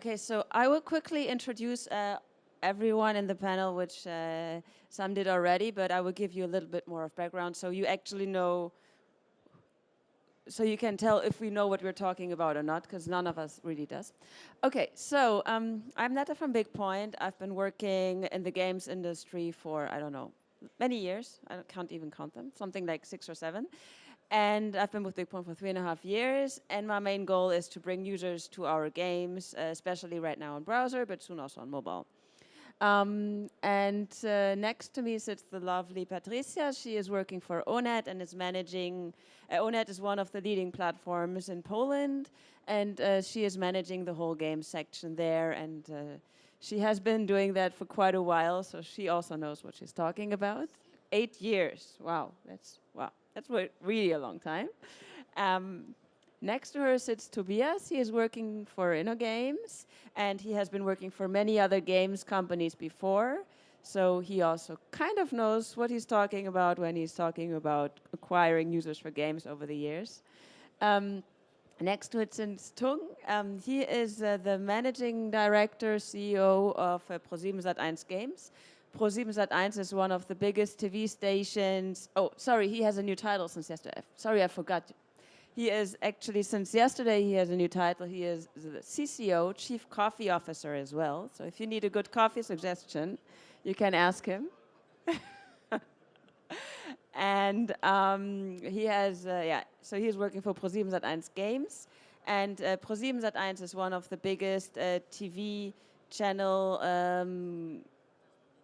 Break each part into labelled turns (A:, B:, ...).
A: Okay, so I will quickly introduce everyone in the panel, which some did already, but I will give you a little bit more of background so you actually know, so you can tell if we know what we're talking about or not, because none of us really does. Okay, so I'm Netta from Bigpoint. I've been working in the games industry for, I don't know, many years. I can't even count them, something like 6 or 7. And I've been with Bigpoint for 3.5 years, and my main goal is to bring users to our games, especially right now on browser, but soon also on mobile. Next to me sits the lovely Patricia. She is working for Onet and is managing, Onet is one of the leading platforms in Poland, and she is managing the whole game section there, and she has been doing that for quite a while, so she also knows what she's talking about. 8 years, wow, that's really a long time. Next to her sits Tobias. He is working for InnoGames, and he has been working for many other games companies before. So he also kind of knows what he's talking about when he's talking about acquiring users for games over the years. Next to it sits Tung. He is the managing director, CEO of ProSiebenSat.1 Games. ProSiebenSat.1 is one of the biggest TV stations. Oh, sorry, he has a new title since yesterday. Sorry, I forgot. He is actually, since yesterday, he has a new title. He is the CCO, Chief Coffee Officer as well. So if you need a good coffee suggestion, you can ask him. And he has, so he's working for ProSiebenSat.1 Games. And ProSiebenSat.1 is one of the biggest TV channel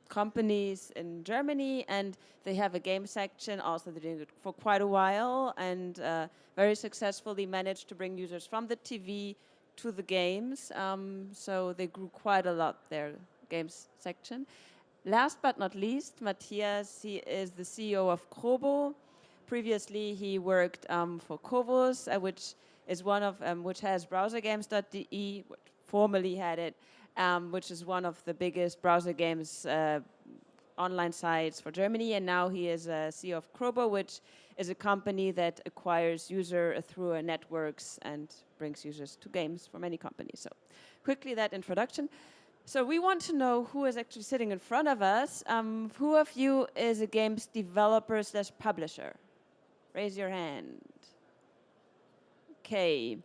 A: companies in Germany, and they have a game section. Also, they're doing it for quite a while, and very successfully managed to bring users from the TV to the games. So they grew quite a lot, their games section. Last but not least, Matthias, he is the CEO of Krobo. Previously, he worked for Kovos, which is one of, which has browsergames.de, which formerly had it, which is one of the biggest browser games online sites for Germany. And now he is CEO of Krobo, which is a company that acquires user through networks and brings users to games for many companies. So quickly, that introduction. So we want to know who is actually sitting in front of us. Who of you is a games developer / publisher? Raise your hand. Okay.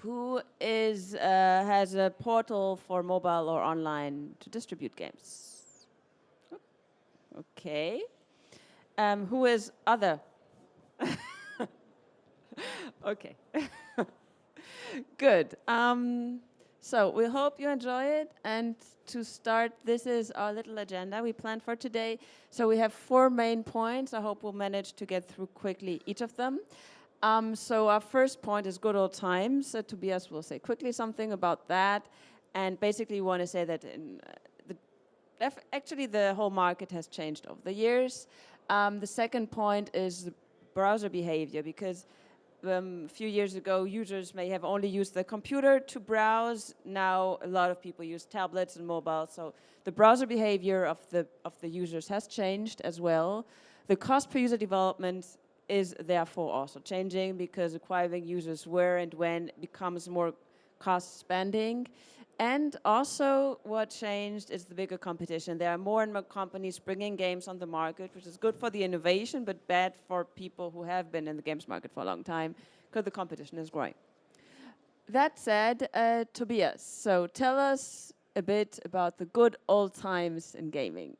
A: Who is has a portal for mobile or online to distribute games? Okay. Who is other? Okay. Good. So we hope you enjoy it. And to start, this is our little agenda we planned for today. So we have 4 main points. I hope we'll manage to get through quickly each of them. So our first point is good old times. Tobias will say quickly something about that. And basically we want to say that actually the whole market has changed over the years. The second point is browser behavior, because a few years ago, users may have only used the computer to browse. Now, a lot of people use tablets and mobile. So the browser behavior of the users has changed as well. The cost per user development is therefore also changing, because acquiring users where and when becomes more cost spending. And also what changed is the bigger competition. There are more and more companies bringing games on the market, which is good for the innovation, but bad for people who have been in the games market for a long time, because the competition is growing. That said, Tobias, so tell us a bit about the good old times in gaming.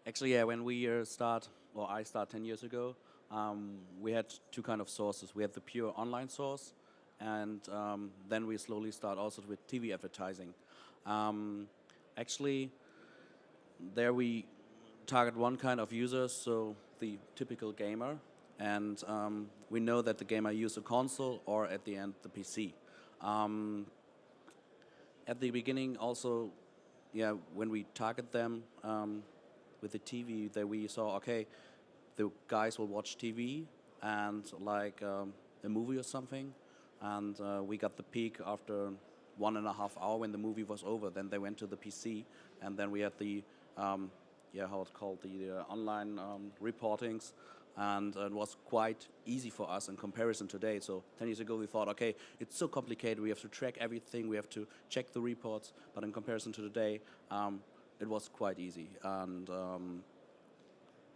B: Actually, yeah, when I started 10 years ago, we had 2 kind of sources. We had the pure online source, and then we slowly start also with TV advertising. Actually, there we target one kind of users, so the typical gamer, and we know that the gamer uses a console or at the end the PC. At the beginning also, yeah, when we target them with the TV, that we saw, okay, the guys will watch TV and like a movie or something, and we got the peak after 1.5 hours when the movie was over. Then they went to the PC, and then we had the how it's called, the online reportings, and it was quite easy for us in comparison today. So 10 years ago we thought, okay, it's so complicated, we have to track everything, we have to check the reports, but in comparison to today, it was quite easy. And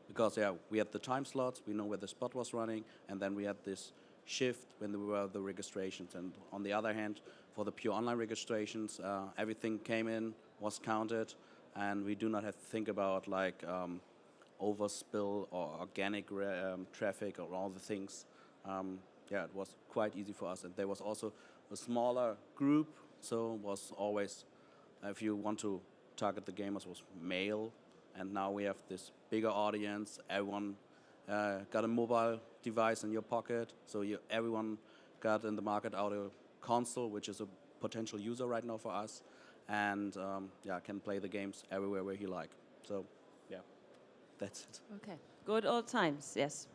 B: because we had the time slots, we know where the spot was running, and then we had this shift when there were the registrations. And on the other hand, for the pure online registrations, everything came in, was counted, and we do not have to think about like overspill or organic traffic or all the things. It was quite easy for us, and there was also a smaller group, so was always, if you want to target the gamers, was male, and now we have this bigger audience. Everyone got a mobile device in your pocket, so everyone got in the market out a console, which is a potential user right now for us, and can play the games everywhere where he like. So that's it.
A: Okay, good old times, yes.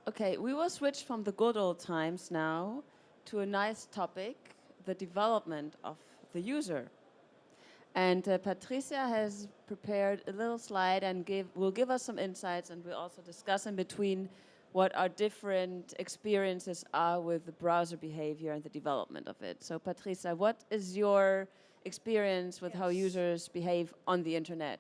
A: Okay, we will switch from the good old times now to a nice topic, the development of the user. And Patricia has prepared a little slide and will give us some insights, and we'll also discuss in between what our different experiences are with the browser behavior and the development of it. So Patricia, what is your experience with how users behave on the internet?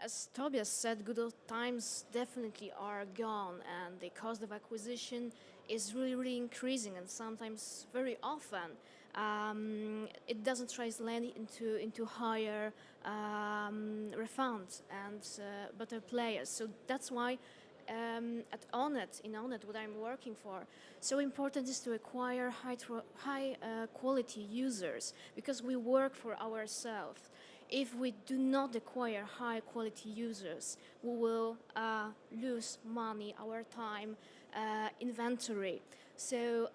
C: As Tobias said, good old times definitely are gone, and the cost of acquisition is really increasing, and sometimes very often it doesn't translate into higher refunds and better players. So that's why at in Onet, what I'm working for, so important is to acquire high quality users, because we work for ourselves. If we do not acquire high quality users, we will lose money, our time, inventory. So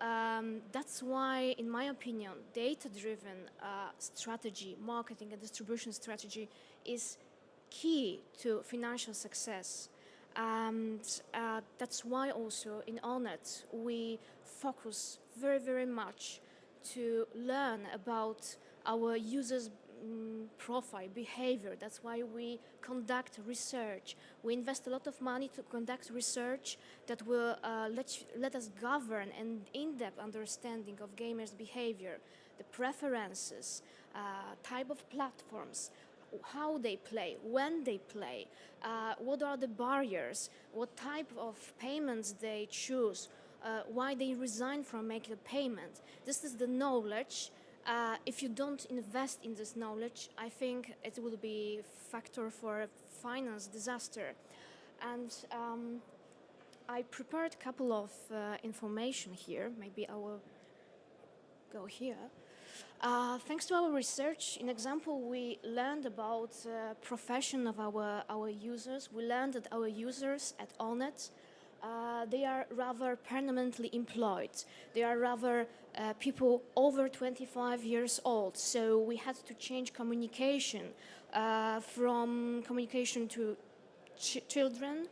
C: that's why, in my opinion, data-driven strategy, marketing and distribution strategy is key to financial success. And that's why also in Onet we focus very much to learn about our users' profile, behavior. That's why we conduct research. We invest a lot of money to conduct research that will let us govern an in-depth understanding of gamers' behavior, the preferences, type of platforms, how they play, when they play, what are the barriers, what type of payments they choose, why they resign from making a payment. This is the knowledge. If you don't invest in this knowledge, I think it will be a factor for a finance disaster. And I prepared a couple of information here. Maybe I will go here. Thanks to our research, in example, we learned about profession of our users. We learned that our users at Onet, they are rather permanently employed. They are rather people over 25 years old. So we had to change communication from communication to children,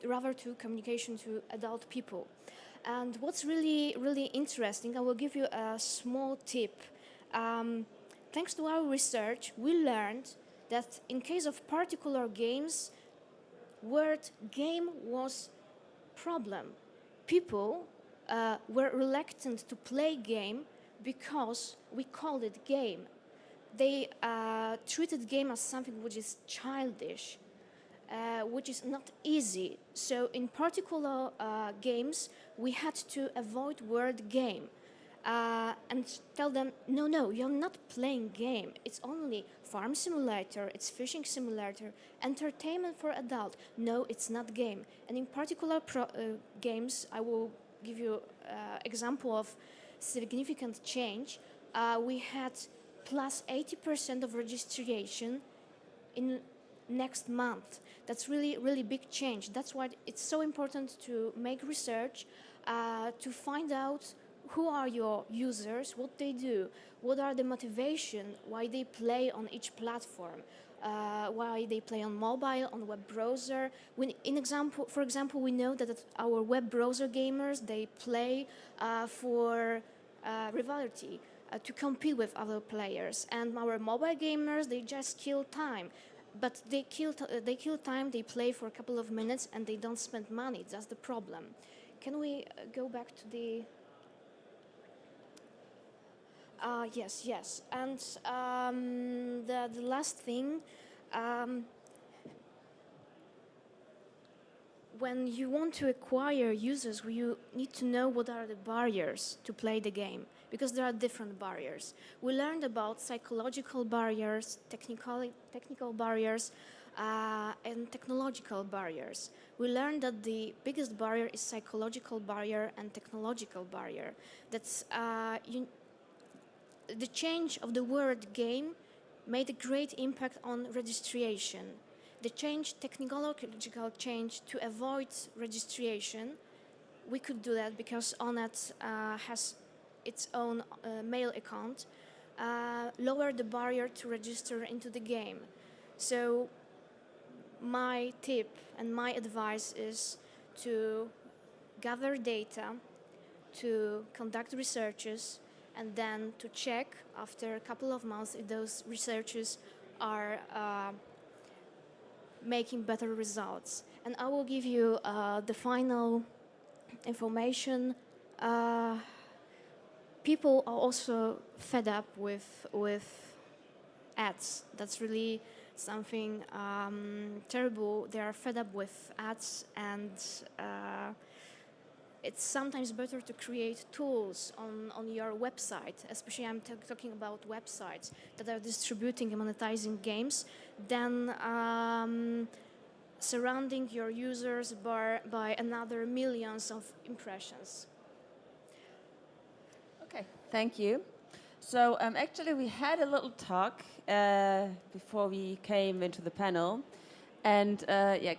C: rather to communication to adult people. And what's really interesting, I will give you a small tip. Thanks to our research, we learned that in case of particular games, word game was problem. People were reluctant to play game because we called it game. They treated game as something which is childish, which is not easy. So in particular games, we had to avoid word game and tell them, no, you're not playing game. It's only farm simulator, it's fishing simulator, entertainment for adult. No, it's not game. And in particular games, I will give you example of significant change. We had plus 80% of registration in next month. That's really big change. That's why it's so important to make research, to find out who are your users, what they do, what are the motivation, why they play on each platform, why they play on mobile, on web browser. For example, we know that our web browser gamers, they play for rivalry, to compete with other players, and our mobile gamers, they just kill time. but they kill time. They play for a couple of minutes and they don't spend money. That's the problem. Can we go back to the? Yes. And the last thing. When you want to acquire users, you need to know what are the barriers to play the game, because there are different barriers. We learned about psychological barriers, technical barriers, and technological barriers. We learned that the biggest barrier is psychological barrier and technological barrier. That's the change of the word game made a great impact on registration. The technological change to avoid registration, we could do that because Onet has its own mail account, lower the barrier to register into the game. So my tip and my advice is to gather data, to conduct researches, and then to check after a couple of months if those researches are making better results. And I will give you the final information. People are also fed up with ads. That's really something terrible. They are fed up with ads, and it's sometimes better to create tools on your website, especially I'm talking about websites that are distributing and monetizing games, than surrounding your users by another millions of impressions.
A: Okay, thank you. So actually we had a little talk before we came into the panel. And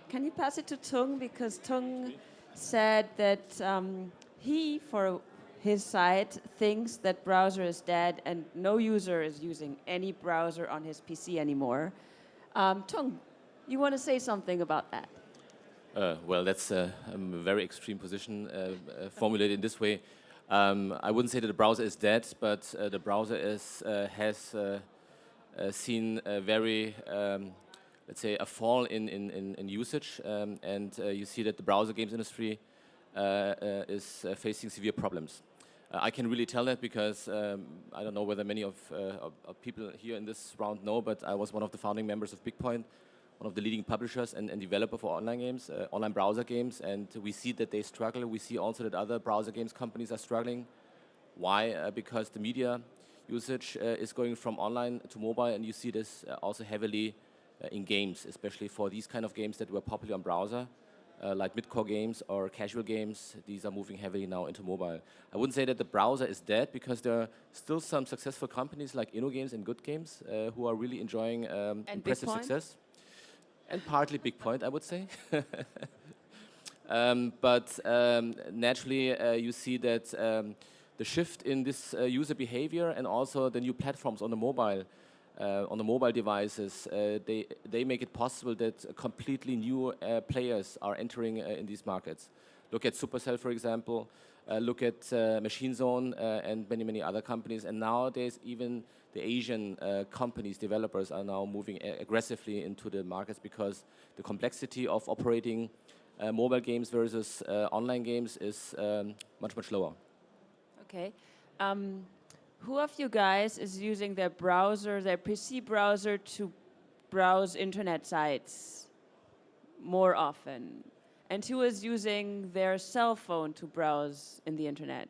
A: can you pass it to Tung? Because Tung said that he, for his side, thinks that browser is dead and no user is using any browser on his PC anymore. Tung, you want to say something about that?
D: Well, that's a very extreme position formulated in this way. I wouldn't say that the browser is dead, but the browser has seen a very, let's say, a fall in usage, and you see that the browser games industry is facing severe problems. I can really tell that because I don't know whether many of people here in this round know, but I was one of the founding members of Bigpoint, one of the leading publishers and developer for online games, online browser games, and we see that they struggle. We see also that other browser games companies are struggling. Why? Because the media usage is going from online to mobile, and you see this also heavily in games, especially for these kind of games that were popular on browser, like mid-core games or casual games. These are moving heavily now into mobile. I wouldn't say that the browser is dead, because there are still some successful companies like InnoGames and Good Games who are really enjoying impressive success. And partly Bigpoint, I would say. But naturally, you see that the shift in this user behavior and also the new platforms on the mobile devices, they make it possible that completely new players are entering in these markets. Look at Supercell, for example. Look at Machine Zone and many other companies. And nowadays, even the Asian companies, developers, are now moving aggressively into the markets, because the complexity of operating mobile games versus online games is much lower.
A: Okay. Who of you guys is using their browser, their PC browser, to browse internet sites more often? And who is using their cell phone to browse in the internet?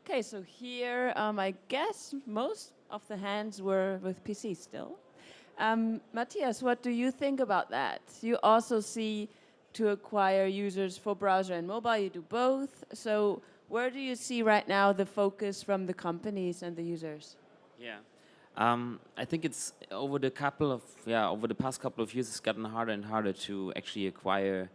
A: Okay, so here, I guess most of the hands were with PC still. Matthias, what do you think about that? You also see to acquire users for browser and mobile, you do both. So where do you see right now the focus from the companies and the users?
E: Yeah, I think it's over the past couple of years, it's gotten harder and harder to actually acquire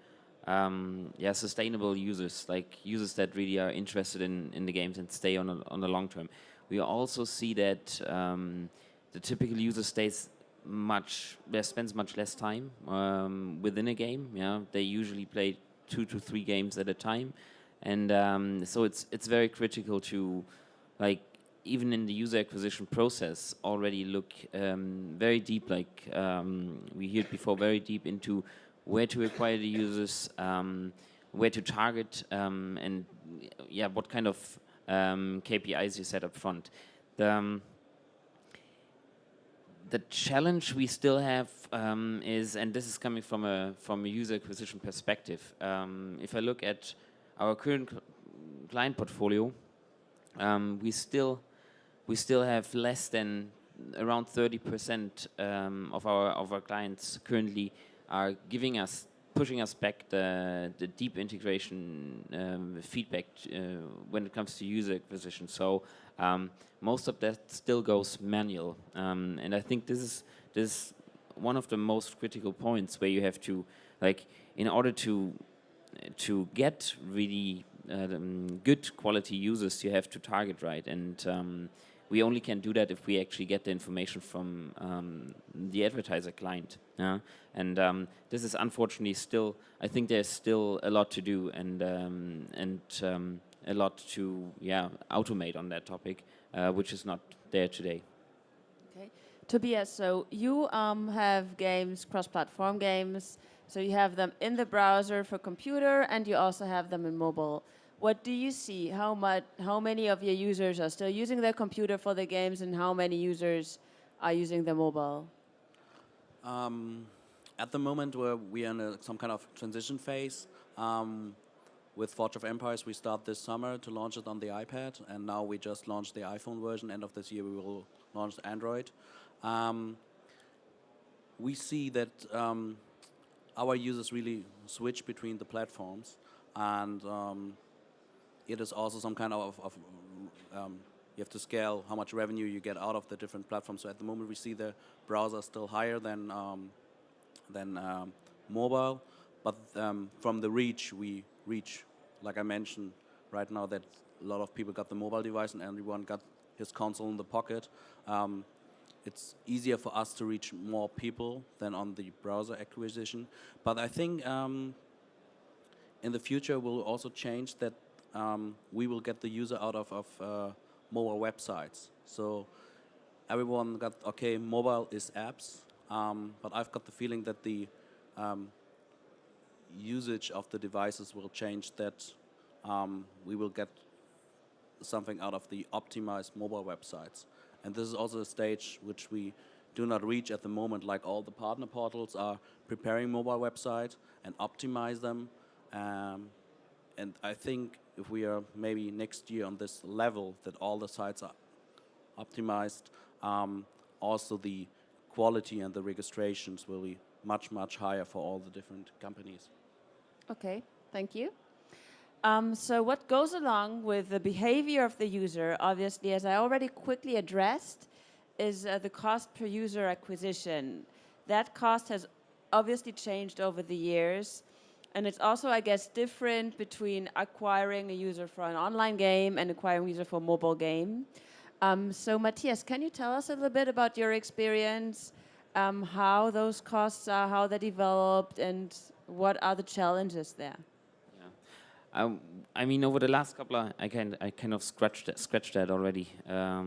E: sustainable users, like users that really are interested in the games and stay on the long term. We also see that the typical user spends much less time within a game. Yeah, they usually play 2 to 3 games at a time, and so it's very critical to even in the user acquisition process, already look very deep, like we heard before, very deep into where to acquire the users, where to target, and yeah, what kind of KPIs you set up front. The challenge we still have is, and this is coming from a user acquisition perspective. If I look at our current client portfolio, we still have less than around 30% of our clients currently are pushing us back the deep integration feedback when it comes to user acquisition. So most of that still goes manual, and I think this is one of the most critical points where you have to, like, in order to get really good quality users, you have to target right, and we only can do that if we actually get the information from the advertiser client. And this is unfortunately still, I think there's still a lot to do, and a lot to automate on that topic, which is not there today.
A: Okay, Tobias, so you have games, cross-platform games, so you have them in the browser for computer, and you also have them in mobile. What do you see? How many of your users are still using their computer for the games, and how many users are using the mobile?
B: At the moment, we are in some kind of transition phase. With Forge of Empires, we start this summer to launch it on the iPad, and now we just launched the iPhone version. End of this year, we will launch Android. We see that our users really switch between the platforms, and it is also some kind of you have to scale how much revenue you get out of the different platforms. So at the moment, we see the browser still higher than mobile, but from the reach, we reach, like I mentioned right now, that a lot of people got the mobile device and everyone got his console in the pocket. It's easier for us to reach more people than on the browser acquisition. But I think in the future we'll also change that. We will get the user out of mobile websites. So everyone got, okay, mobile is apps, but I've got the feeling that the usage of the devices will change, that we will get something out of the optimized mobile websites. And this is also a stage which we do not reach at the moment. Like, all the partner portals are preparing mobile websites and optimize them. And I think if we are maybe next year on this level, that all the sites are optimized, also the quality and the registrations will be much, much higher for all the different companies.
A: Okay, thank you. So what goes along with the behavior of the user, obviously, as I already quickly addressed, is the cost per user acquisition. That cost has obviously changed over the years. And it's also, I guess, different between acquiring a user for an online game and acquiring a user for a mobile game. So Matthias, can you tell us a little bit about your experience, how those costs are, how they developed, and what are the challenges there?
E: Yeah. I mean, over the last couple of, I kind of scratched that already a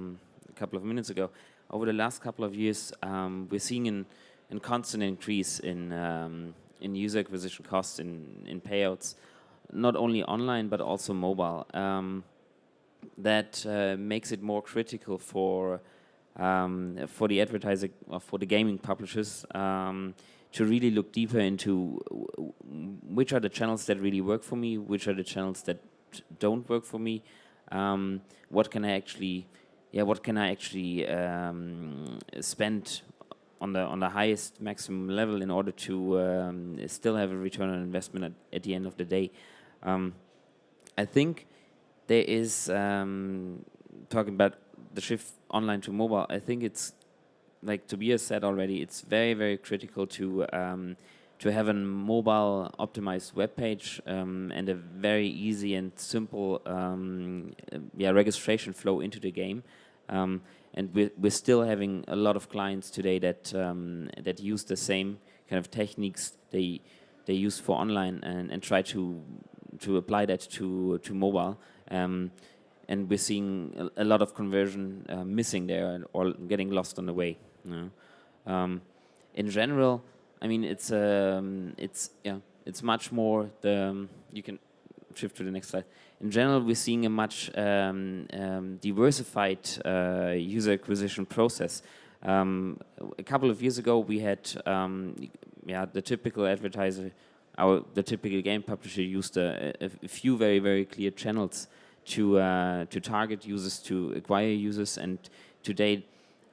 E: couple of minutes ago. Over the last couple of years, we're seeing a constant increase in user acquisition costs, in payouts, not only online but also mobile. That makes it more critical for the advertiser, or for the gaming publishers, to really look deeper into which are the channels that really work for me, which are the channels that don't work for me. What can I actually spend on the highest maximum level in order to still have a return on investment at the end of the day. I think there is, talking about the shift online to mobile, I think it's, like Tobias said already, it's very, very critical to have a mobile optimized web page, and a very easy and simple registration flow into the game. And we're still having a lot of clients today that use the same kind of techniques they use for online, and try to apply that to mobile. And and we're seeing a lot of conversion missing there or getting lost on the way. You know? In general, I mean, it's much more the you can shift to the next slide. In general, we're seeing a much diversified user acquisition process. A couple of years ago, we had the typical advertiser, the typical game publisher used a few very, very clear channels to target users, to acquire users, and today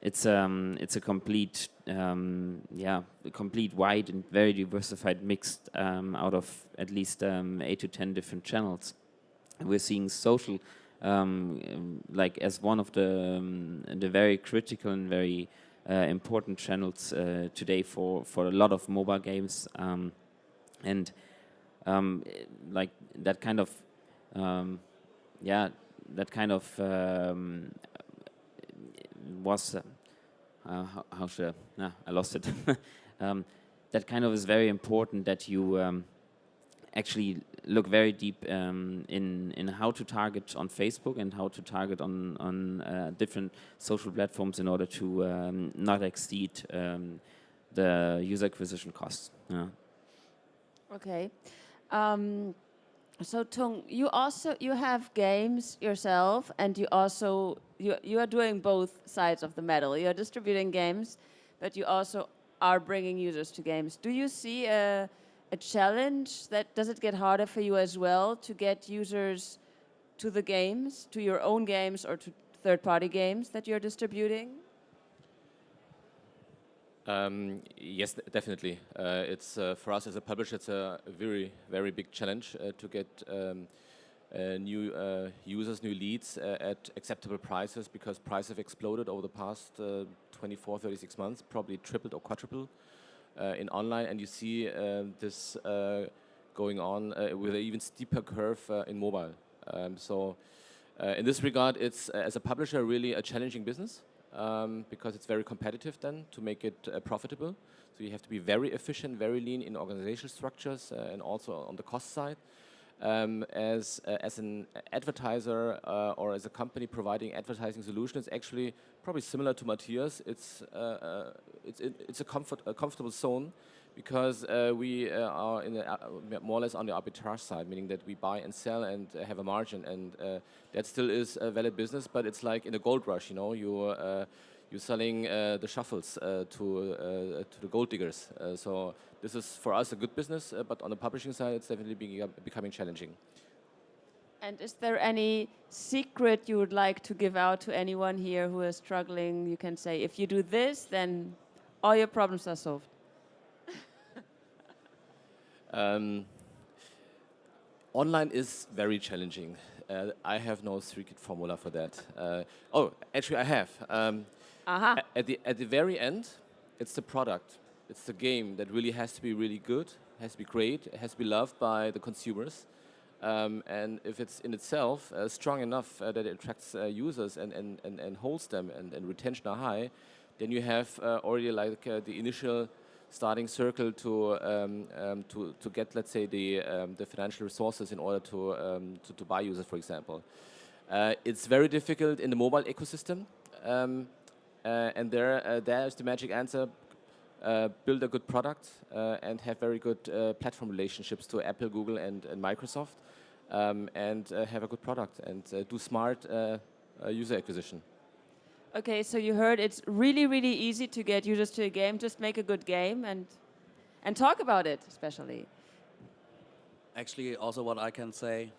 E: it's a complete complete wide and very diversified mix out of at least 8 to 10 different channels. We're seeing social like as one of the very critical and very important channels today for a lot of mobile games, and like that kind of was how should I lost it. That kind of is very important, that you actually look very deep in how to target on Facebook and how to target on different social platforms in order to not exceed the user acquisition costs. Yeah.
A: Okay. So Tung, you have games yourself, and you are doing both sides of the medal. You are distributing games, but you also are bringing users to games. Do you see a challenge? Does it get harder for you as well to get users to the games, to your own games or to third-party games that you're distributing?
D: Yes, definitely. It's for us as a publisher, it's a very, very big challenge to get new users, new leads at acceptable prices, because prices have exploded over the past 24, 36 months, probably tripled or quadrupled in online, and you see this going on with an even steeper curve in mobile. So in this regard, it's as a publisher really a challenging business. Because it's very competitive then to make it profitable. So you have to be very efficient, very lean in organizational structures and also on the cost side. As an advertiser or as a company providing advertising solutions, it's actually probably similar to Matthias. It's a comfortable zone, because we are in more or less on the arbitrage side, meaning that we buy and sell and have a margin, and that still is a valid business. But it's like in a gold rush, you know, you're selling the shuffles to the gold diggers. So this is for us a good business, but on the publishing side, it's definitely becoming challenging.
A: And is there any secret you would like to give out to anyone here who is struggling? You can say, if you do this, then all your problems are solved.
D: Online is very challenging. I have no secret formula for that. Actually, I have. At the very end, it's the product. It's the game that really has to be really good, has to be great, it has to be loved by the consumers. And if it's in itself strong enough that it attracts users and holds them and retention are high, then you have already like the initial starting circle to get, let's say, the financial resources in order to buy users, for example. It's very difficult in the mobile ecosystem, and there's the magic answer: build a good product and have very good platform relationships to Apple, Google, and Microsoft, and have a good product and do smart user acquisition.
A: Okay, so you heard it's really, really easy to get users to a game. Just make a good game and talk about it, especially.
B: Actually, also what I can say,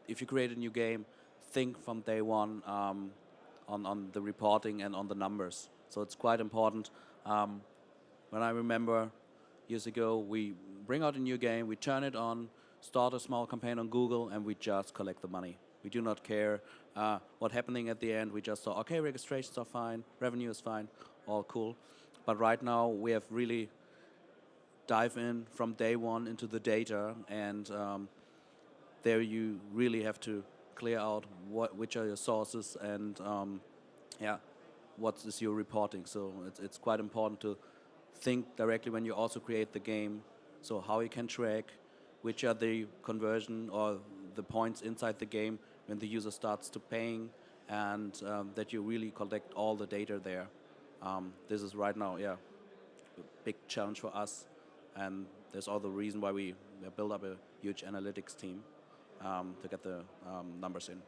B: if you create a new game, think from day one on the reporting and on the numbers. So it's quite important. When I remember years ago, we bring out a new game, we turn it on, start a small campaign on Google, and we just collect the money. We do not care what's happening at the end. We just saw, okay, registrations are fine, revenue is fine, all cool. But right now, we have really dive in from day one into the data, and there you really have to clear out which are your sources and what is your reporting. So it's quite important to think directly when you also create the game. So how you can track which are the conversion or the points inside the game when the user starts to paying, and that you really collect all the data there. This is right now, yeah, a big challenge for us, and there's all the reason why we build up a huge analytics team to get the numbers in.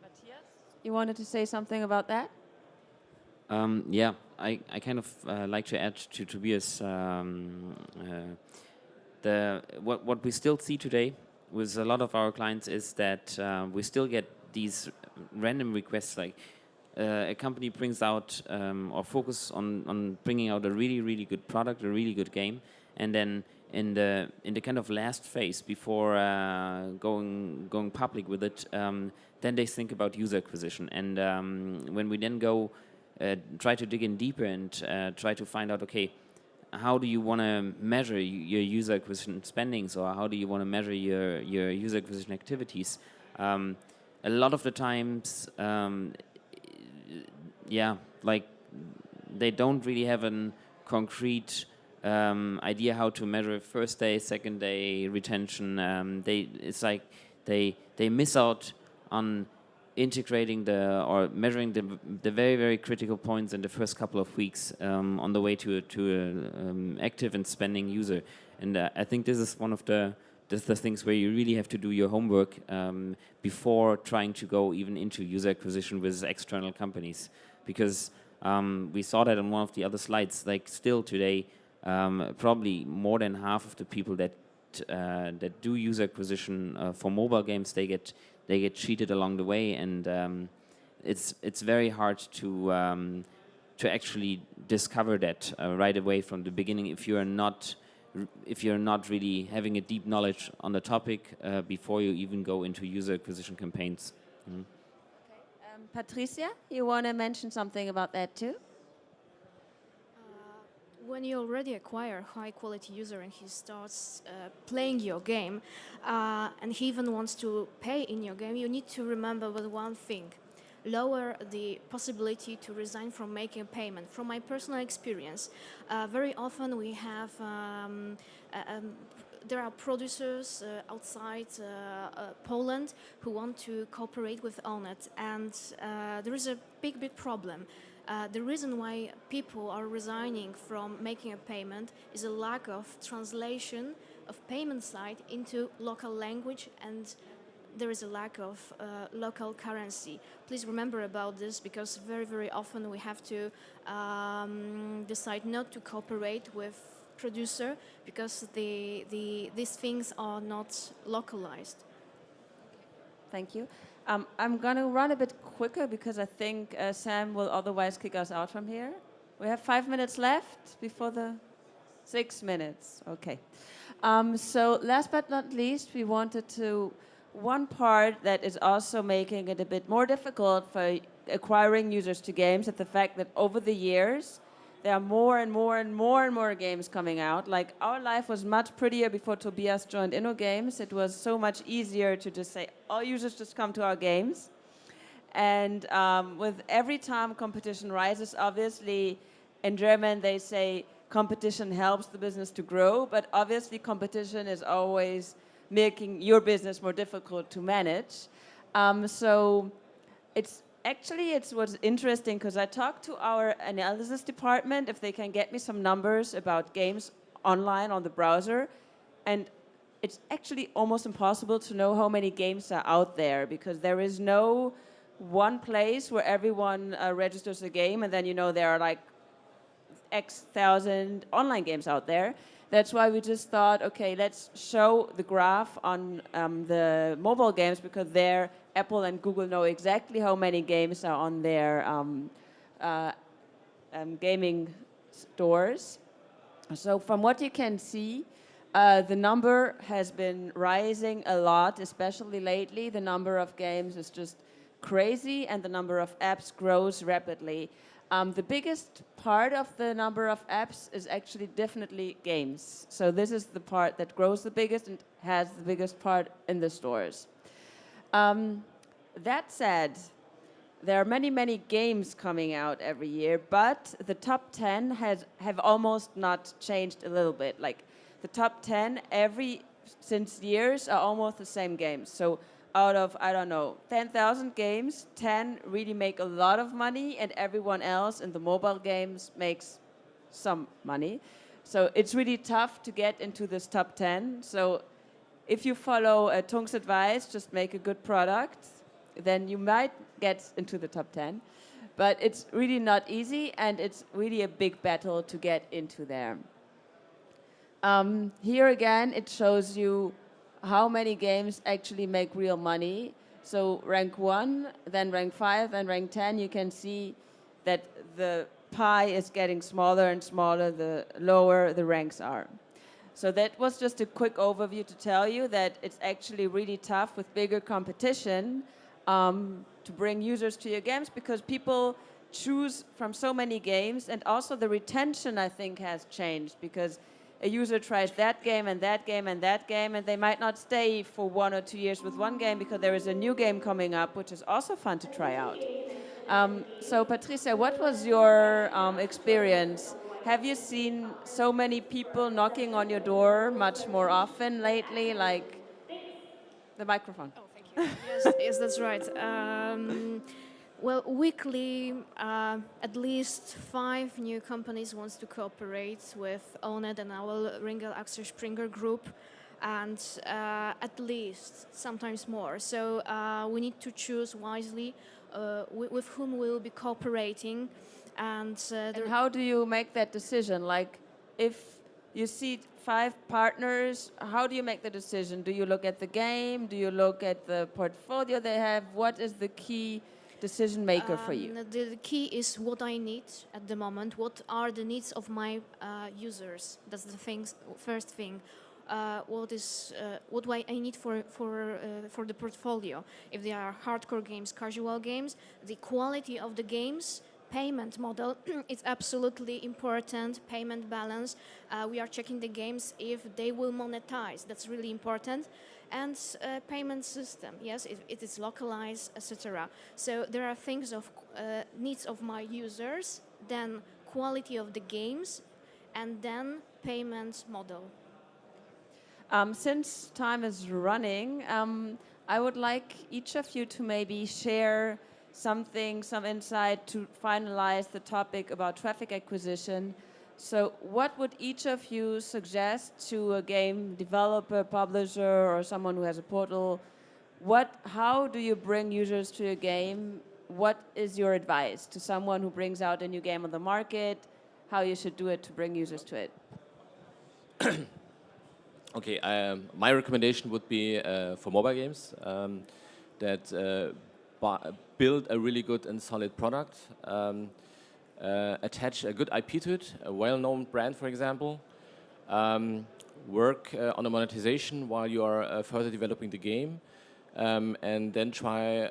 A: Matthias, you wanted to say something about that?
E: Yeah, I kind of like to add to Tobias. What we still see today with a lot of our clients is that we still get these random requests, like a company brings out or focus on bringing out a really good product, a really good game, and then in the kind of last phase before going public with it, then they think about user acquisition. And when we then go try to dig in deeper and try to find out, okay, how do you want to measure your user acquisition spendings, or how do you want to measure your user acquisition activities? A lot of the times, yeah, like they don't really have a concrete idea how to measure first day, second day retention. It's like they miss out on integrating or measuring the very critical points in the first couple of weeks on the way to an active and spending user. And I think this is one of the things where you really have to do your homework before trying to go even into user acquisition with external companies, because we saw that on one of the other slides. Like still today, probably more than half of the people that do user acquisition for mobile games, they get cheated along the way, and it's very hard to actually discover that right away from the beginning if you're not really having a deep knowledge on the topic before you even go into user acquisition campaigns. Mm-hmm.
A: Okay. Patricia, you want to mention something about that too?
C: When you already acquire a high-quality user and he starts playing your game, and he even wants to pay in your game, you need to remember with one thing: lower the possibility to resign from making a payment. From my personal experience, very often we have there are producers outside Poland who want to cooperate with Onet, and there is a big problem. The reason why people are resigning from making a payment is a lack of translation of payment site into local language, and there is a lack of local currency. Please remember about this, because very often we have to decide not to cooperate with producer because these things are not localized.
A: Thank you. I'm going to run a bit quicker because I think Sam will otherwise kick us out from here. We have 5 minutes left before the 6 minutes. Okay. So last but not least, we wanted to, one part that is also making it a bit more difficult for acquiring users to games is the fact that over the years, there are more and more games coming out. Like, our life was much prettier before Tobias joined InnoGames. It was so much easier to just say, all users just come to our games. And with every time competition rises, obviously, in German they say competition helps the business to grow, but obviously competition is always making your business more difficult to manage. So it was interesting because I talked to our analysis department if they can get me some numbers about games online on the browser, and it's actually almost impossible to know how many games are out there, because there is no one place where everyone registers a game and then there are like X thousand online games out there. That's why we just thought, okay, let's show the graph on the mobile games, because there Apple and Google know exactly how many games are on their gaming stores. So from what you can see, the number has been rising a lot, especially lately. The number of games is just crazy, and the number of apps grows rapidly. The biggest part of the number of apps is actually definitely games. So this is the part that grows the biggest and has the biggest part in the stores. That said, there are many games coming out every year, but the top 10 have almost not changed a little bit. Like, the top 10 since years are almost the same games. So out of, I don't know, 10,000 games, 10 really make a lot of money, and everyone else in the mobile games makes some money. So it's really tough to get into this top 10. So if you follow Tung's advice, just make a good product, then you might get into the top 10. But it's really not easy, and it's really a big battle to get into there. Here again, it shows you how many games actually make real money. So rank 1, then rank 5, and rank 10, you can see that the pie is getting smaller and smaller the lower the ranks are. So that was just a quick overview to tell you that it's actually really tough with bigger competition to bring users to your games, because people choose from so many games, and also the retention, I think, has changed, because a user tries that game and that game and that game, and they might not stay for 1 or 2 years with one game because there is a new game coming up, which is also fun to try out. So Patricia, what was your experience? Have you seen so many people knocking on your door much more often lately? Like the microphone.
C: Oh, thank you. Yes, that's right. Well, weekly, at least 5 new companies wants to cooperate with ONET and our Ringel Axel Springer group, and at least, sometimes more. So we need to choose wisely with whom we will be cooperating. And
A: how do you make that decision? Like, if you see 5 partners, how do you make the decision? Do you look at the game? Do you look at the portfolio they have? What is the key decision maker for you?
C: The key is what I need at the moment. What are the needs of my users? That's the first thing. What do I need for the portfolio? If they are hardcore games, casual games, the quality of the games, payment model is absolutely important. Payment balance. We are checking the games if they will monetize. That's really important. And payment system, yes, it is localized, etc. So there are things of needs of my users, then quality of the games, and then payment model.
A: Since time is running, I would like each of you to maybe share something, some insight to finalize the topic about traffic acquisition. So what would each of you suggest to a game developer, publisher, or someone who has a portal? How do you bring users to a game? What is your advice to someone who brings out a new game on the market? How you should do it to bring users to it?
D: Okay, my recommendation would be for mobile games that build a really good and solid product. Attach a good IP to it, a well-known brand, for example. Work on the monetization while you are further developing the game, and then try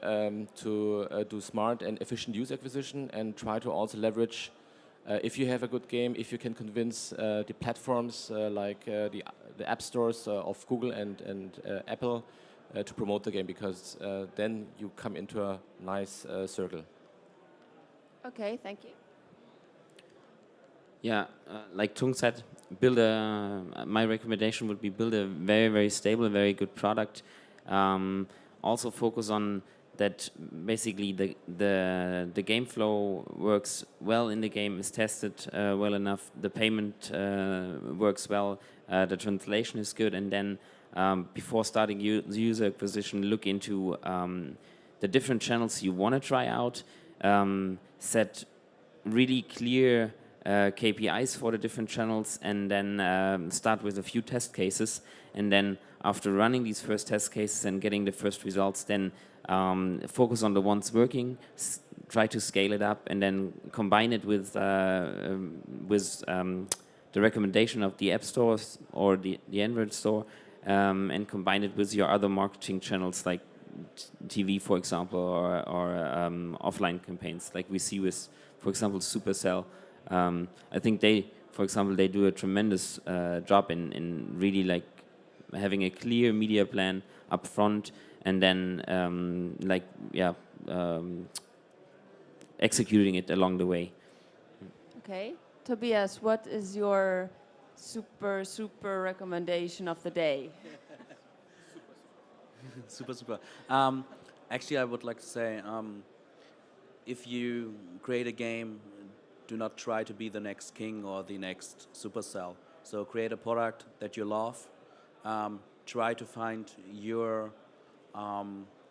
D: to do smart and efficient user acquisition, and try to also leverage, if you have a good game, if you can convince the platforms like the app stores of Google and Apple to promote the game, because then you come into a nice circle.
A: Okay, thank you.
E: Yeah, like Tung said, my recommendation would be build a very, very stable, very good product. Also focus on that basically the game flow works well in the game, is tested well enough, the payment works well, the translation is good, and then before starting user acquisition, look into the different channels you want to try out, set really clear KPIs for the different channels, and then start with a few test cases, and then after running these first test cases and getting the first results, then focus on the ones working, try to scale it up, and then combine it with the recommendation of the app stores or the Android store, and combine it with your other marketing channels like TV, for example, or offline campaigns like we see with, for example, Supercell. I think for example, they do a tremendous job in really like having a clear media plan up front, and then executing it along the way.
A: Okay, Tobias, what is your super recommendation of the day?
B: super, super. Actually, I would like to say, if you create a game, do not try to be the next King or the next Supercell. So create a product that you love. Try to find your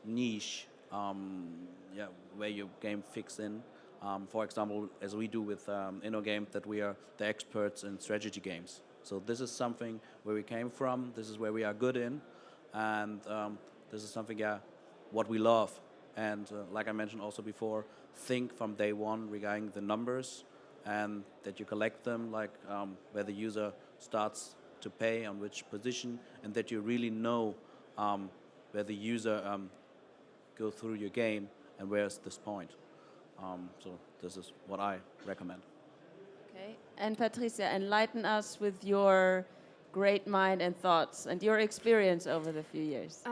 B: niche, where your game fits in. For example, as we do with InnoGame, that we are the experts in strategy games. So this is something where we came from. This is where we are good in, and this is something, what we love. And like I mentioned also before, think from day one regarding the numbers, and that you collect them, like where the user starts to pay, on which position, and that you really know where the user go through your game and where's this point. So this is what I recommend.
A: Okay. And Patricia, enlighten us with your great mind and thoughts and your experience over the few years.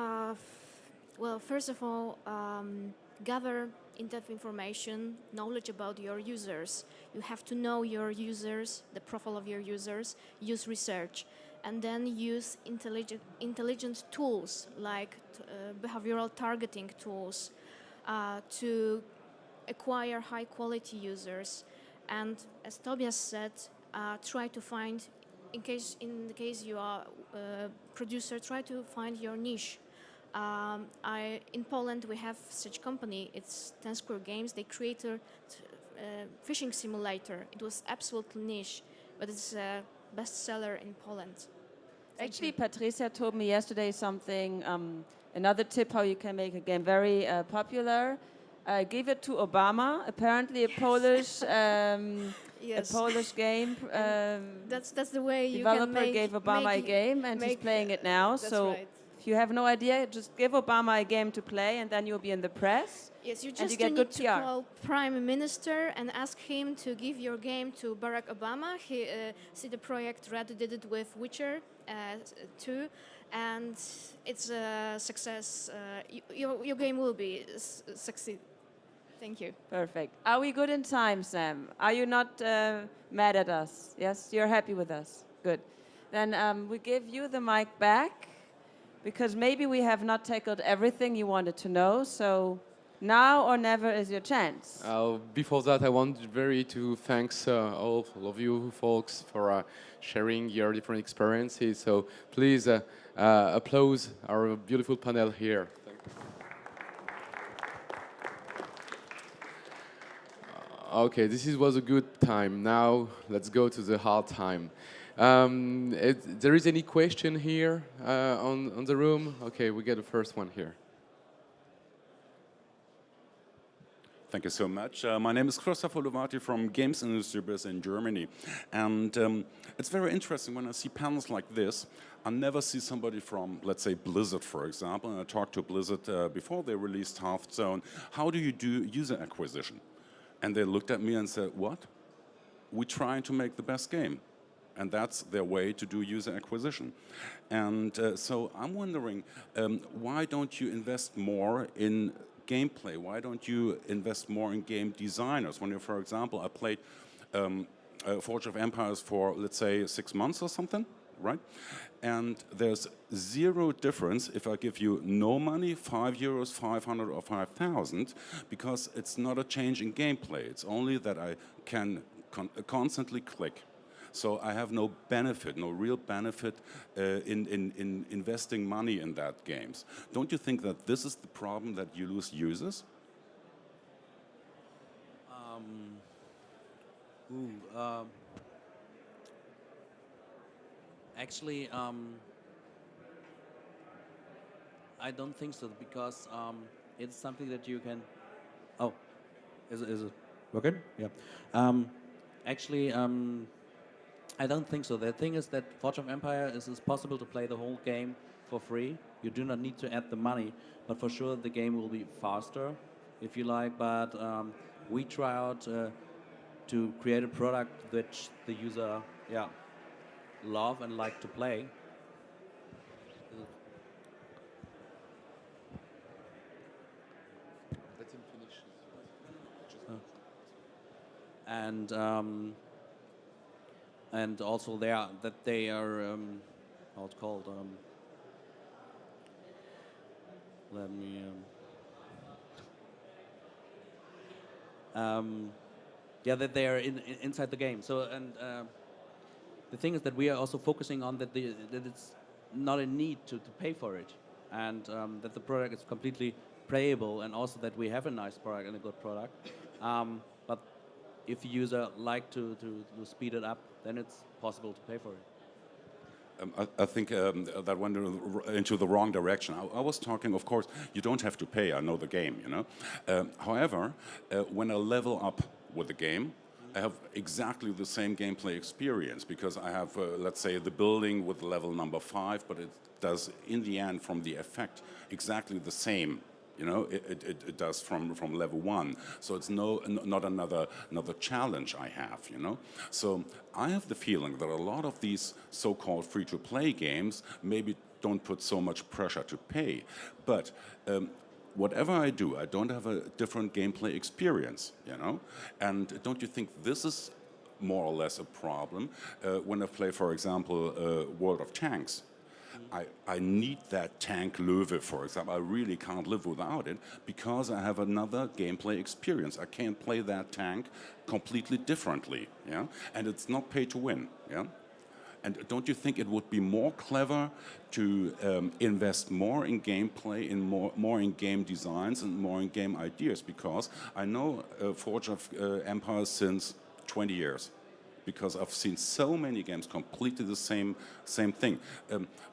C: Well, first of all, gather in-depth information, knowledge about your users. You have to know your users, the profile of your users, use research, and then use intelligent tools like behavioral targeting tools to acquire high-quality users. And as Tobias said, try to find, in the case you are a producer, try to find your niche. In Poland, we have such company. It's 10 Square Games. They created a fishing simulator. It was absolutely niche, but it's a bestseller in Poland.
A: Actually, Patricia told me yesterday something, another tip how you can make a game very popular. Give it to Obama, apparently a Polish
C: Yes.
A: a Polish game
C: That's the way you
A: developer
C: can make,
A: gave Obama a game, and he's playing it now.
C: That's
A: So
C: right.
A: if you have no idea, just give Obama a game to play, and then you'll be in the press.
C: Yes, you
A: and
C: just
A: you get
C: need
A: good
C: to
A: PR.
C: call Prime Minister and ask him to give your game to Barack Obama. He, CD Projekt Red did it with Witcher 2, and it's a success. Your game will be succeed. Thank you.
A: Perfect. Are we good in time, Sam? Are you not mad at us? Yes, you're happy with us. Good. Then we give you the mic back, because maybe we have not tackled everything you wanted to know. So now or never is your chance.
F: Before that, I want to thank all of you folks for sharing your different experiences. So please applause our beautiful panel here. Thank you. Okay, was a good time. Now let's go to the hard time. There is any question here on the room? Okay, we get the first one here.
G: Thank you so much. My name is Christopher Lovati from Games Industry Biz in Germany. And it's very interesting when I see panels like this. I never see somebody from, let's say, Blizzard, for example. And I talked to Blizzard before they released Hearthstone. How do you do user acquisition? And they looked at me and said, what? We're trying to make the best game. And that's their way to do user acquisition. And so I'm wondering, why don't you invest more in gameplay? Why don't you invest more in game designers? When you, for example, I played Forge of Empires for, let's say, 6 months or something, right? And there's zero difference if I give you no money, 5 euros, 500 or 5,000, because it's not a change in gameplay. It's only that I can constantly click. So I have no benefit, no real benefit in investing money in that games. Don't you think that this is the problem, that you lose users?
B: Actually, I don't think so, because it's something that you can. Oh, is it working? Yeah. Actually, I don't think so. The thing is that Forge of Empire is possible to play the whole game for free. You do not need to add the money, but for sure the game will be faster, if you like. But we try out to create a product which the user, love and like to play.
F: Let him finish.
B: And also they are how it's called. let me. Yeah, that they are inside the game. So and the thing is that we are also focusing on that that it's not a need to pay for it, and that the product is completely playable, and also that we have a nice product and a good product. But if the user like to speed it up, then it's possible to pay for it.
G: I think that went into the wrong direction. I was talking, of course, you don't have to pay. I know the game, you know. However, when I level up with the game, I have exactly the same gameplay experience because I have, let's say, the building with level number 5, but it does, in the end, from the effect, exactly the same. You know, it does from level 1, so it's not another challenge I have. You know, so I have the feeling that a lot of these so-called free-to-play games maybe don't put so much pressure to pay, but whatever I do, I don't have a different gameplay experience. You know, and don't you think this is more or less a problem when I play, for example, World of Tanks? I need that tank Löwe, for example. I really can't live without it because I have another gameplay experience. I can't play that tank completely differently, yeah? And it's not pay to win, yeah? And don't you think it would be more clever to invest more in gameplay, in more in game designs and more in game ideas? Because I know Forge of Empires since 20 years. Because I've seen so many games completely the same thing.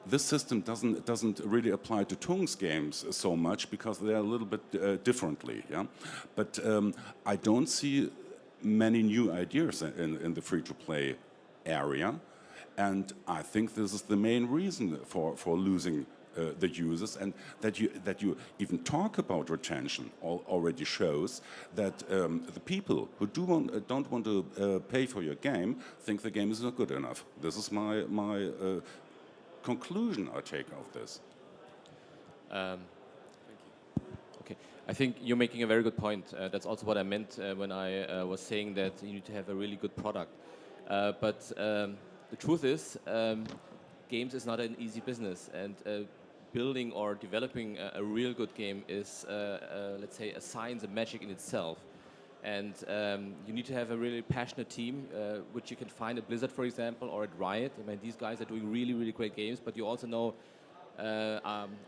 G: This system doesn't really apply to Tung's games so much because they're a little bit differently. Yeah, but I don't see many new ideas in the free-to-play area, and I think this is the main reason for losing the users, and that you even talk about retention already shows that the people who don't want to pay for your game think the game is not good enough. This is my conclusion I take of this.
D: Thank you. Okay, I think you're making a very good point. That's also what I meant when I was saying that you need to have a really good product. But the truth is, games is not an easy business, and building or developing a real good game is, let's say, a science, a magic in itself. And you need to have a really passionate team, which you can find at Blizzard, for example, or at Riot. I mean, these guys are doing really, really great games, but you also know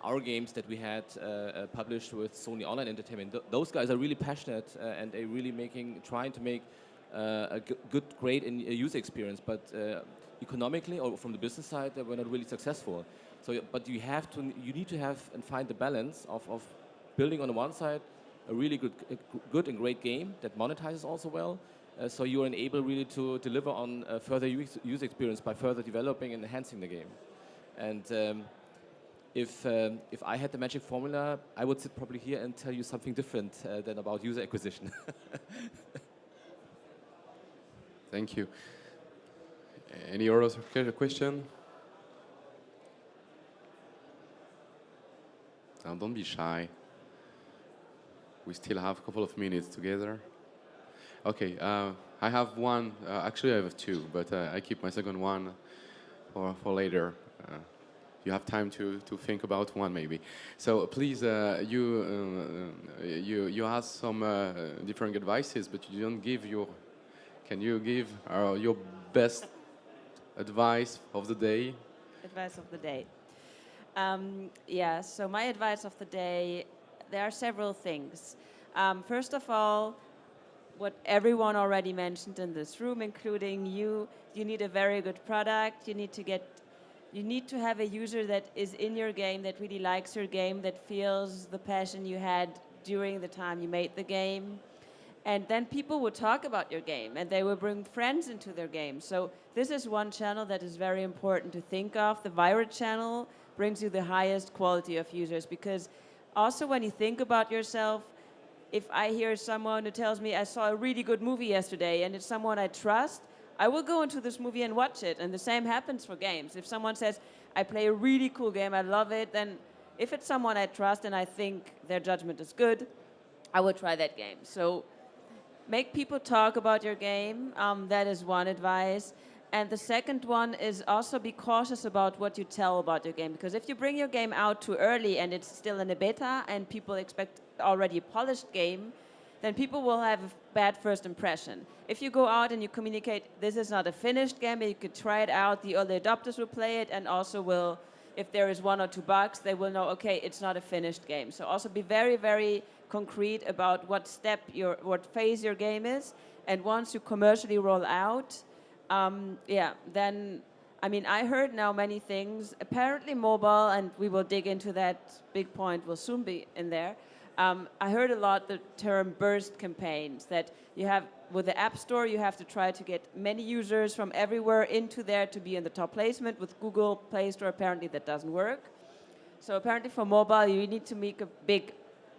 D: our games that we had published with Sony Online Entertainment. Those guys are really passionate and they're really trying to make a good, great user experience, but economically or from the business side, they were not really successful. So, but you need to have and find the balance of building on the one side a really good and great game that monetizes also well, so you are able really to deliver on further user experience by further developing and enhancing the game. And if I had the magic formula, I would sit probably here and tell you something different than about user acquisition.
F: Thank you. Any other question? Now, don't be shy. We still have a couple of minutes together. Okay, I have one. Actually, I have two, but I keep my second one for later. You have time to think about one, maybe. So please, you asked some different advices, but you don't give your. Can you give your best advice of the day?
A: Advice of the day. Yeah, so my advice of the day, there are several things. First of all, what everyone already mentioned in this room, including you need a very good product. You need to have a user that is in your game, that really likes your game, that feels the passion you had during the time you made the game. And then people will talk about your game, and they will bring friends into their game. So this is one channel that is very important to think of. The viral channel brings you the highest quality of users, because also when you think about yourself, if I hear someone who tells me I saw a really good movie yesterday and it's someone I trust, I will go into this movie and watch it. And the same happens for games. If someone says, I play a really cool game, I love it, then if it's someone I trust and I think their judgment is good, I will try that game. So make people talk about your game. That is one advice. And the second one is also be cautious about what you tell about your game. Because if you bring your game out too early and it's still in a beta and people expect already a polished game, then people will have a bad first impression. If you go out and you communicate, this is not a finished game, but you could try it out, the early adopters will play it, and also will, if there is 1 or 2 bugs, they will know, okay, it's not a finished game. So also be very, very concrete about what what phase your game is, and once you commercially roll out, then, I mean, I heard now many things. Apparently mobile, and we will dig into that, Bigpoint will soon be in there. I heard a lot the term burst campaigns, that you have, with the App Store, you have to try to get many users from everywhere into there to be in the top placement. With Google Play Store, apparently that doesn't work. So apparently for mobile, you need to make a big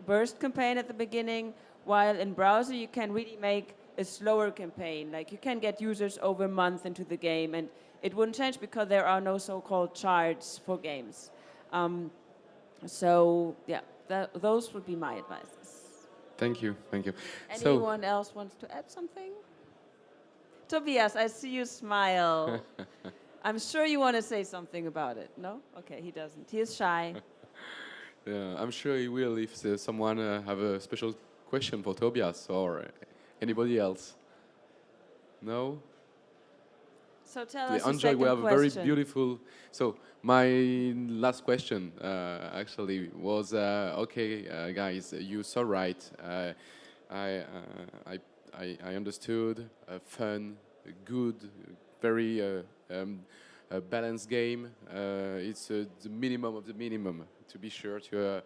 A: burst campaign at the beginning, while in browser, you can really make a slower campaign. Like you can get users over a month into the game, and it wouldn't change because there are no so-called charts for games. So yeah, those would be my advices.
F: Thank you, thank you.
A: Anyone else wants to add something? Tobias, I see you smile. I'm sure you want to say something about it. No? Okay, he doesn't. He is shy.
F: Yeah, I'm sure he will if someone have a special question for Tobias or anybody else. No?
A: So tell us the
F: Enjoy,
A: second
F: we have
A: question.
F: a very beautiful. So my last question actually was okay, guys, you so right. I understood fun, good, very a balanced game. It's the minimum of the minimum to be sure to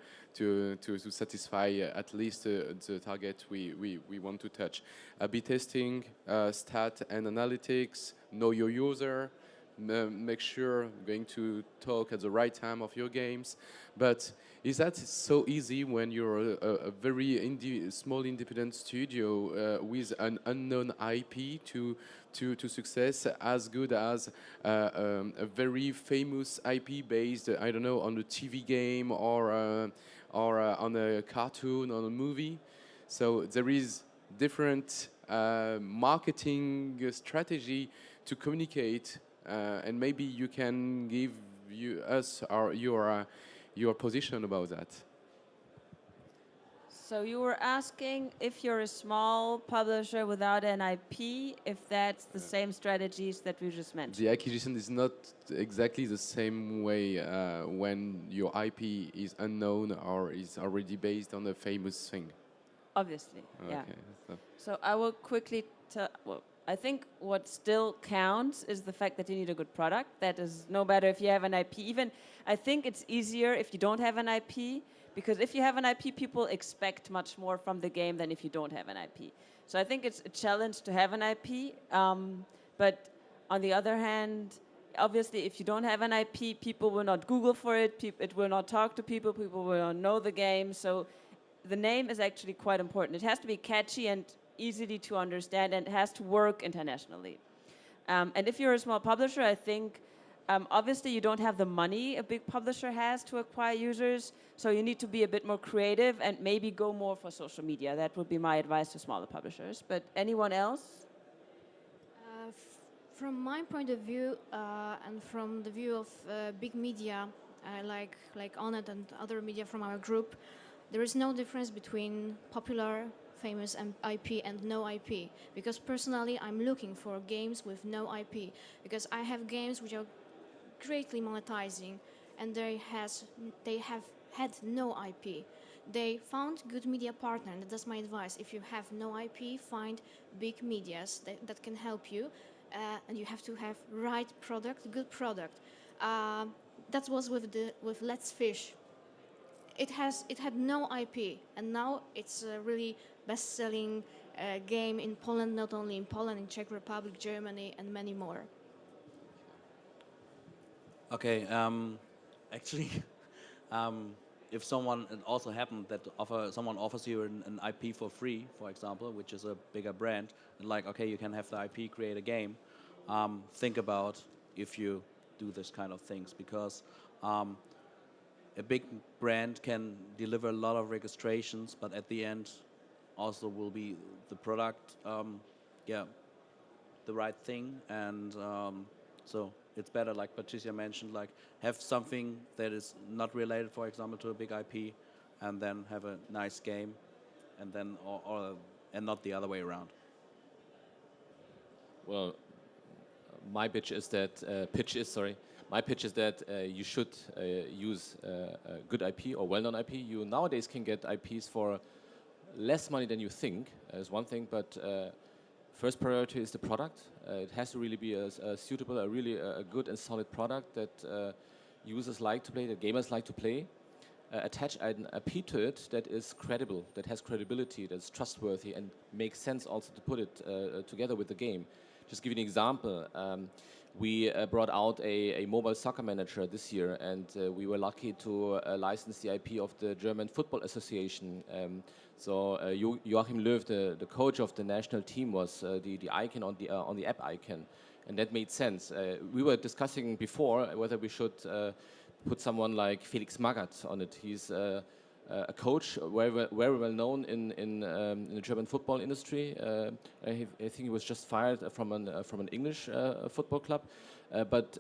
F: satisfy at least the target we want to touch. A/B testing, stat and analytics, know your user, make sure going to talk at the right time of your games. But is that so easy when you're a very small independent studio with an unknown IP to success as good as a very famous IP based, I don't know, on a TV game or on a cartoon, on a movie? So there is different marketing strategy to communicate, and maybe you can give us your position about that.
A: So you were asking if you're a small publisher without an IP, if that's the same strategies that we just mentioned.
F: The acquisition is not exactly the same way when your IP is unknown or is already based on a famous thing.
A: Obviously, yeah.
F: Okay,
A: So I will quickly tell, well, I think what still counts is the fact that you need a good product. That is, no matter if you have an IP, even I think it's easier if you don't have an IP, because if you have an IP, people expect much more from the game than if you don't have an IP. So I think it's a challenge to have an IP, but on the other hand, obviously if you don't have an IP, people will not Google for it, it will not talk to people will not know the game, so the name is actually quite important. It has to be catchy and easily to understand, and it has to work internationally. And if you're a small publisher, I think obviously you don't have the money a big publisher has to acquire users, so you need to be a bit more creative and maybe go more for social media. That would be my advice to smaller publishers. But anyone else?
C: From my point of view, and from the view of big media, like Onet and other media from our group, there is no difference between popular, famous IP and no IP. Because personally, I'm looking for games with no IP. Because I have games which are greatly monetizing, and they have had no IP. They found good media partner, and that's my advice. If you have no IP, find big medias that can help you, and you have to have right product, good product. That was with Let's Fish. It had no IP, and now it's a really best-selling game in Poland, not only in Poland, in Czech Republic, Germany, and many more.
B: Okay, actually, if someone, it also happened that someone offers you an IP for free, for example, which is a bigger brand, and like, okay, you can have the IP, create a game, think about if you do this kind of things, because a big brand can deliver a lot of registrations, but at the end also will be the product, the right thing, and so it's better, like Patricia mentioned, like have something that is not related, for example, to a big IP, and then have a nice game, and then and not the other way around.
D: Well, my pitch is that my pitch is that you should use a good IP or well-known IP. You nowadays can get IPs for less money than you think, is one thing, but first priority is the product. It has to really be a suitable, a good and solid product that users like to play, that gamers like to play. Attach an IP to it that is credible, that has credibility, that's trustworthy, and makes sense also to put it together with the game. Just give you an example. We brought out a mobile soccer manager this year, and we were lucky to license the IP of the German Football Association. So Joachim Löw, the coach of the national team, was the icon on the app icon, and that made sense. We were discussing before whether we should put someone like Felix Magath on it. He's a coach, very well known in the German football industry. I think he was just fired from an English football club, but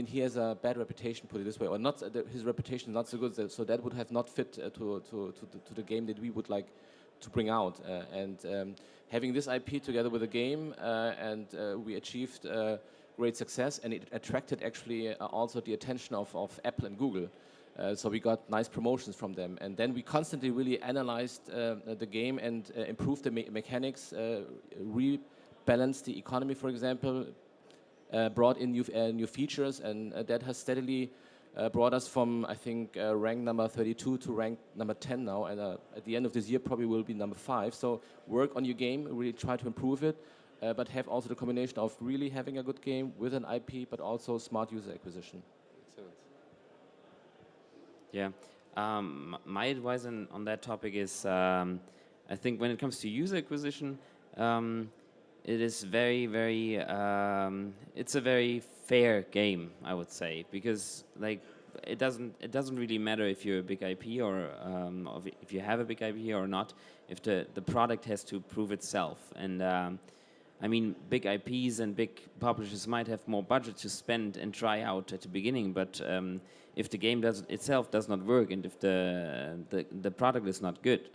D: he has a bad reputation, put it this way, or not. His reputation is not so good, so that would have not fit to the game that we would like to bring out. And having this IP together with the game, and we achieved great success, and it attracted actually also the attention of Apple and Google. So we got nice promotions from them, and then we constantly really analyzed the game and improved the mechanics, rebalanced the economy, for example, brought in new features, and that has steadily brought us from, I think, rank number 32 to rank number 10 now, and at the end of this year probably will be number 5. So work on your game, really try to improve it, but have also the combination of really having a good game with an IP, but also smart user acquisition.
F: Excellent.
E: Yeah, my advice on that topic is, I think when it comes to user acquisition, it is very, it's a very fair game, I would say, because like it doesn't really matter if you're a big IP or if you have a big IP or not, if the product has to prove itself. And I mean, big IPs and big publishers might have more budget to spend and try out at the beginning, but if the game itself does not work, and if the product is not good,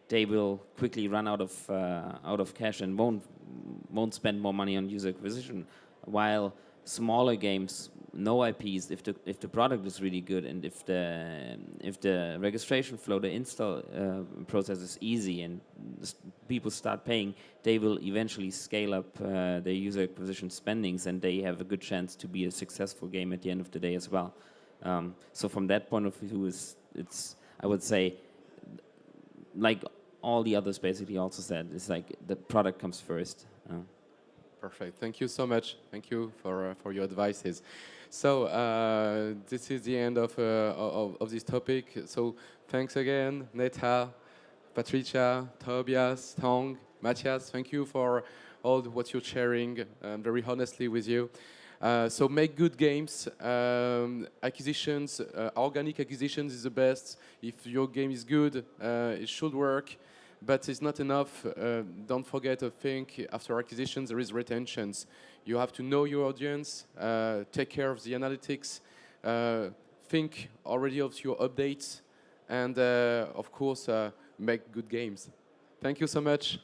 E: they will quickly run out of cash and won't spend more money on user acquisition. While smaller games, no IPs, if the product is really good, and if the registration flow, the install process is easy, and people start paying, they will eventually scale up their user acquisition spendings, and they have a good chance to be a successful game at the end of the day as well. So from that point of view, it's I would say, like all the others basically also said, it's like the product comes first.
F: Perfect. Thank you so much. Thank you for your advices. So this is the end of this topic. So thanks again, Netta, Patricia, Tobias, Tong, Matthias. Thank you for all what you're sharing very honestly with you. So make good games. Acquisitions, organic acquisitions is the best. If your game is good, it should work. But it's not enough. Don't forget to think after acquisitions there is retentions. You have to know your audience, take care of the analytics, think already of your updates, and of course make good games. Thank you so much.